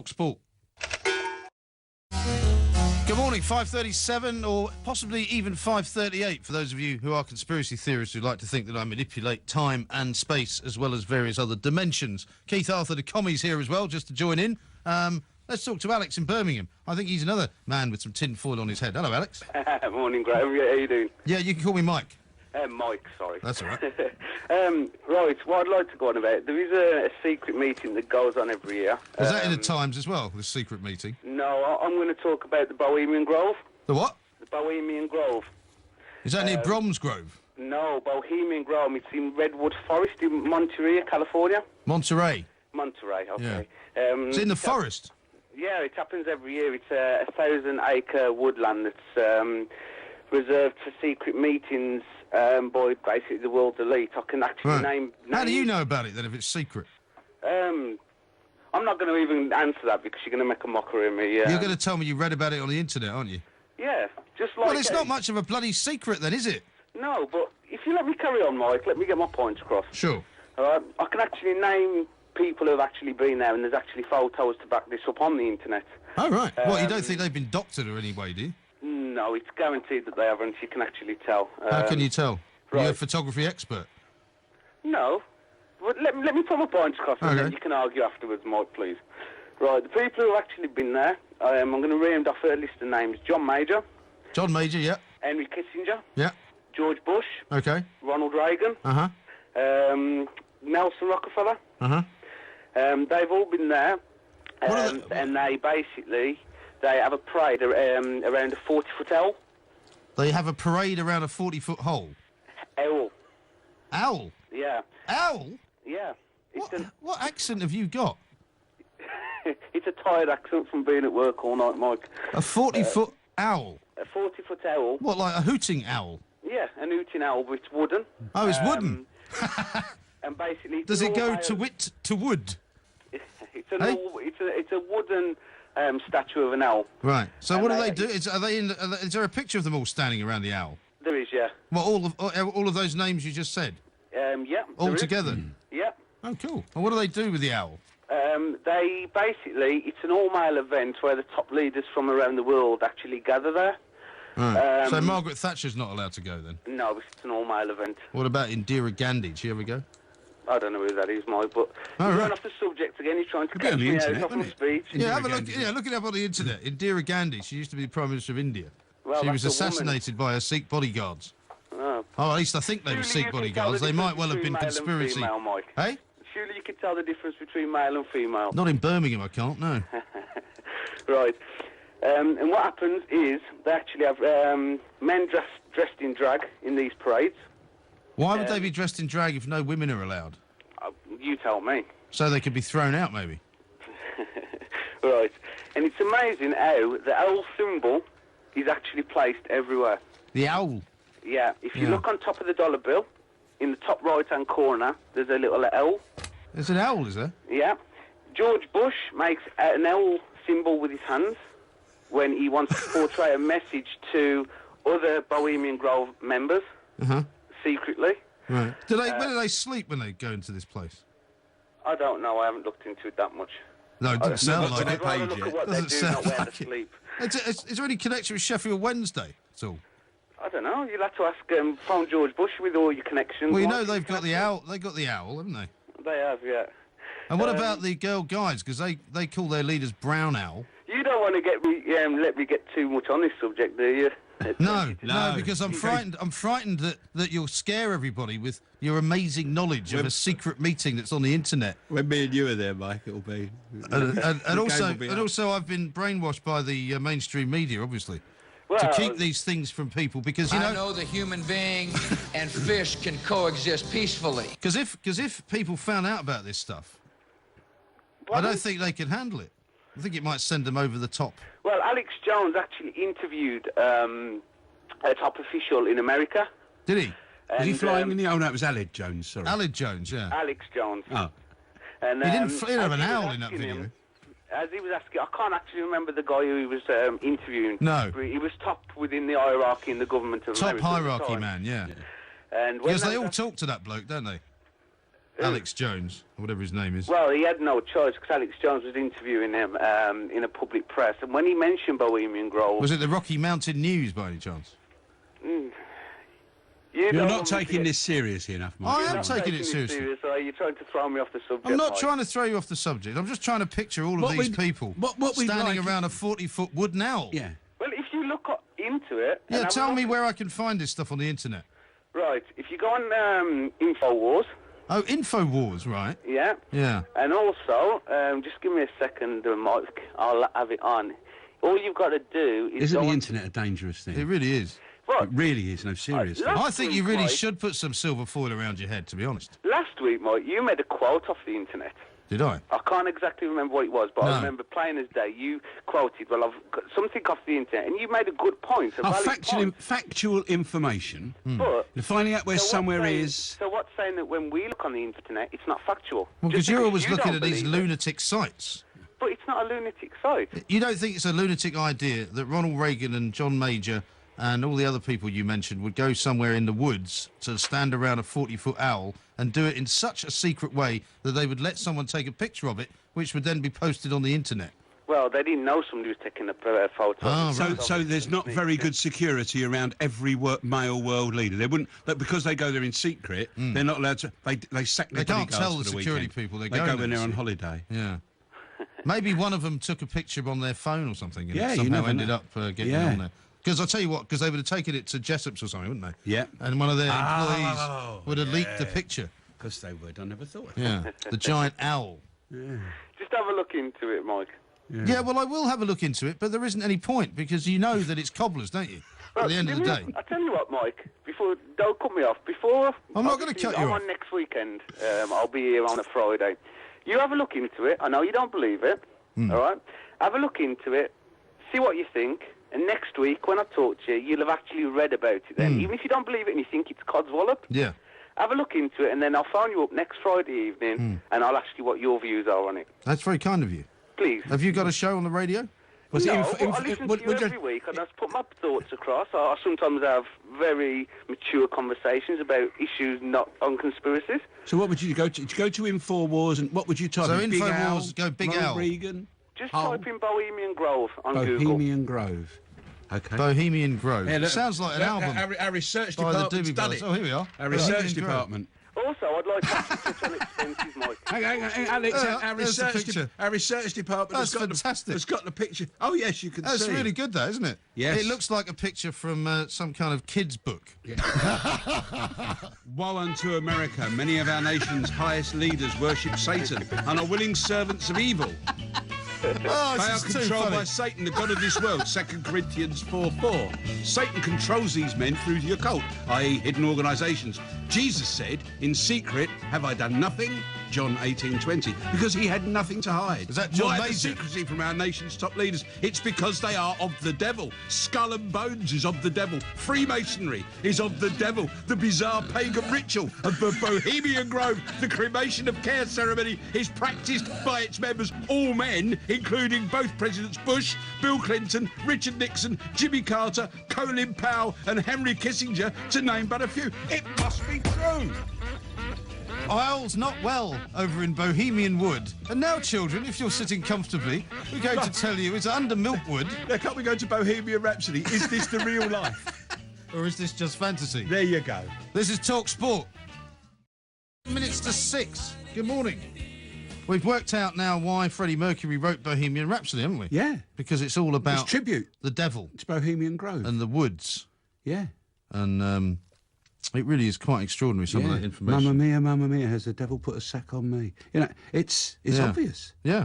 Sport. Good morning, 5:37 or possibly even 5:38 for those of you who are conspiracy theorists who like to think that I manipulate time and space as well as various other dimensions. Keith Arthur, the commie's here as well, just to join in. Let's talk to Alex in Birmingham. I think he's another man with some tin foil on his head. Hello, Alex. Morning, Graham. How are you doing? Yeah, you can call me Mike. Mike, sorry. That's all right. Right, what I'd like to go on about, there is a secret meeting that goes on every year. Is that in the Times as well, this secret meeting? No, I'm going to talk about the Bohemian Grove. The what? The Bohemian Grove. Is that near Bromsgrove? No, Bohemian Grove. It's in Redwood Forest in Monterey, California. Monterey? Monterey, okay. Yeah. It's in the forest? Yeah, it happens every year. It's a 1,000-acre woodland that's reserved for secret meetings by basically the world's elite. I can actually name... How do you know about it then if it's secret? I'm not going to even answer that because you're going to make a mockery of me. You're going to tell me you read about it on the internet, aren't you? Yeah, just like... Well, it's not much of a bloody secret then, is it? No, but if you let me carry on, Mike, let me get my points across. Sure. I can actually name people who have actually been there, and there's actually photos to back this up on the internet. Oh, right. Well, you don't think they've been doctored or any way, do you? No, it's guaranteed that they haven't. You can actually tell. How can you tell? Right. You're a photography expert. No. But let me put my points across, and then you can argue afterwards, Mike, please. Right, the people who have actually been there, I'm going to read off a list of names. John Major. John Major, yeah. Henry Kissinger. Yeah. George Bush. Okay. Ronald Reagan. Uh-huh. Nelson Rockefeller. Uh-huh. They've all been there, and they basically... They have a parade around a 40-foot owl. They have a parade around a 40-foot hole? Owl. Owl? Yeah. Owl? Yeah. What accent have you got? It's a tired accent from being at work all night, Mike. A 40-foot owl? A 40-foot owl. What, like a hooting owl? Yeah, an hooting owl, but it's wooden. Oh, it's wooden? And basically... Does it go to wood? It's a wooden... statue of an owl. Right. So what do they do? Is there a picture of them all standing around the owl? There is, yeah. Well, all of those names you just said? Yeah. All together? Yeah. Oh, cool. And what do they do with the owl? They basically, it's an all-male event where the top leaders from around the world actually gather there. Right. So Margaret Thatcher's not allowed to go then? No, it's an all-male event. What about Indira Gandhi? Did she ever go? I don't know who that is, Mike, but you're going off the subject again. You're trying to catch me out of my speech. Yeah, have a look. Yeah, look it up on the internet. Indira Gandhi. She used to be the Prime Minister of India. Well, she was assassinated by her Sikh bodyguards. Oh, at least I think they were Sikh bodyguards. They might well have been conspiracy. Female, Mike. Hey? Surely you can tell the difference between male and female. Not in Birmingham, I can't. No. Right. And what happens is they actually have men dressed in drag in these parades. Why would they be dressed in drag if no women are allowed? You tell me. So they could be thrown out, maybe. Right. And it's amazing how the owl symbol is actually placed everywhere. The owl? Yeah. If you look on top of the dollar bill, in the top right-hand corner, there's a little owl. There's an owl, is there? Yeah. George Bush makes an owl symbol with his hands when he wants to portray a message to other Bohemian Grove members, secretly. Right. Where do they sleep when they go into this place? I don't know. I haven't looked into it that much. No, it doesn't sound like it. I'd rather look at what they do, not where they sleep. Is there any connection with Sheffield Wednesday at all? I don't know. You'll have to ask phone George Bush with all your connections. Well, you know they've got the owl. They got the owl, haven't they? They have, yeah. And what about the Girl Guides? Because they call their leaders Brown Owl. You don't want to let me get too much on this subject, do you? No, because I'm frightened. I'm frightened that you'll scare everybody with your amazing knowledge of a secret meeting that's on the internet. When me and you are there, Mike, it'll be. And also, I've been brainwashed by the mainstream media, obviously, to keep these things from people because I know the human being and fish can coexist peacefully. Because if people found out about this stuff, I don't think they can handle it. I think it might send them over the top. Well, Alex Jones actually interviewed a top official in America. Did he? Was he flying in the... Oh, no, it was Aled Jones, sorry. Aled Jones, yeah. Alex Jones. Oh. And, he didn't have an owl in that video. As he was asking, I can't actually remember the guy who he was interviewing. No. He was top within the hierarchy in the government of America. Top hierarchy man, yeah. And because they all talk to that bloke, don't they? Alex Jones, or whatever his name is. Well, he had no choice because Alex Jones was interviewing him in a public press, and when he mentioned Bohemian Grove... Was it the Rocky Mountain News, by any chance? You're not taking this seriously enough, Mike. I am taking it seriously. Are you trying to throw me off the subject? I'm not Mike? trying to throw you off the subject. I'm just trying to picture all of these people standing around a 40-foot wooden owl. Yeah. Well, if you look into it... Yeah, tell me where I can find this stuff on the internet. Right, if you go on InfoWars... Oh, InfoWars, right. Yeah. Yeah. And also, just give me a second, Mike. I'll have it on. All you've got to do is... Isn't the internet a dangerous thing? It really is. What? It really is, no, seriously. I think you really should put some silver foil around your head, to be honest. Last week, Mike, you made a quote off the internet. Did I? I can't exactly remember what it was, but No. I remember playing as day. You quoted, well, I've got something off the internet, and you made a good point. Factual information. But Finding out where so somewhere what's saying- is. So what's saying that when we look on the internet, it's not factual? Well, Just because you're always you looking don't at these believe it. lunatic sites. But it's not a lunatic site. You don't think it's a lunatic idea that Ronald Reagan and John Major and all the other people you mentioned would go somewhere in the woods to stand around a 40-foot owl and do it in such a secret way that they would let someone take a picture of it, which would then be posted on the internet? Well, they didn't know somebody was taking a photo. Oh, right. So there's not very good security around every male world leader. They wouldn't, because they go there in secret. They're not allowed to. They sack their They can't bodyguards tell for the the security weekend. people they're they going go there in there to on see. holiday. Yeah. Maybe one of them took a picture on their phone or something and Yeah, it you somehow never ended know. up getting Yeah. on there. Because I'll tell you what, because they would have taken it to Jessop's or something, wouldn't they? Yeah. And one of their employees would have leaked the yeah. picture. Because they would. I never thought. Yeah, the giant owl. Just have a look into it, Mike. Yeah, well, I will have a look into it, but there isn't any point because you know that it's cobblers, don't you? At the end of the day. I tell you what, Mike. Don't cut me off. I'm not going to cut you I'm off. on next weekend. I'll be here on a Friday. You have a look into it. I know you don't believe it. All right. Have a look into it. See what you think. And next week, when I talk to you, you'll have actually read about it then. Even if you don't believe it and you think it's codswallop, Yeah. have a look into it, and then I'll phone you up next Friday evening, and I'll ask you what your views are on it. That's very kind of you. Please. Have you got a show on the radio? Was No, it but I listen to you every week, and I put my thoughts across. I sometimes have very mature conversations about issues not on conspiracies. So what would you go to? Did you go to InfoWars and what would you type? So in? Big InfoWars, Owl, go Big Ronald Owl. Reagan. Just Oh. type in Bohemian Grove on Google. Bohemian Grove. Okay. Bohemian Grove. Yeah, look, Sounds like an album Our research by the department's Doobie done Brothers. it. Oh, here we are. Our Bohemian research Grove. department. Also, I'd like to touch on expenses, Mike. Hang on, Alex, Yeah, our there's the research, picture. our research department That's has got fantastic. has got the picture. Oh yes, you can That's see. really good, though, isn't it? Yes. It looks like a picture from some kind of kid's book. Woe unto America, many of our nation's highest leaders worship Satan and are willing servants of evil. Oh, They are this is too controlled funny. by Satan, the god of this world, 2 Corinthians 4:4. Satan controls these men through the occult, i.e. hidden organisations. Jesus said, in secret, have I done nothing? John 18:20, because he had nothing to hide. Is that John Why Major? the secrecy from our nation's top leaders? It's because they are of the devil. Skull and Bones is of the devil. Freemasonry is of the devil. The bizarre pagan ritual of the Bohemian Grove, the cremation of care ceremony, is practised by its members, all men, including both Presidents Bush, Bill Clinton, Richard Nixon, Jimmy Carter, Colin Powell and Henry Kissinger, to name but a few. It must be true. Owl's not well over in Bohemian Wood. And now, children, if you're sitting comfortably, we're going to tell you it's under Milkwood. Now, can't we go to Bohemian Rhapsody? Is this the real life? Or is this just fantasy? There you go. This is Talk Sport. Minutes to 6. Good morning. We've worked out now why Freddie Mercury wrote Bohemian Rhapsody, haven't we? Yeah. Because it's all about It's tribute. the devil It's Bohemian Grove. and the woods. Yeah. And it really is quite extraordinary, some of that information. Mamma mia, has the devil put a sack on me? You know, it's Yeah. obvious. Yeah.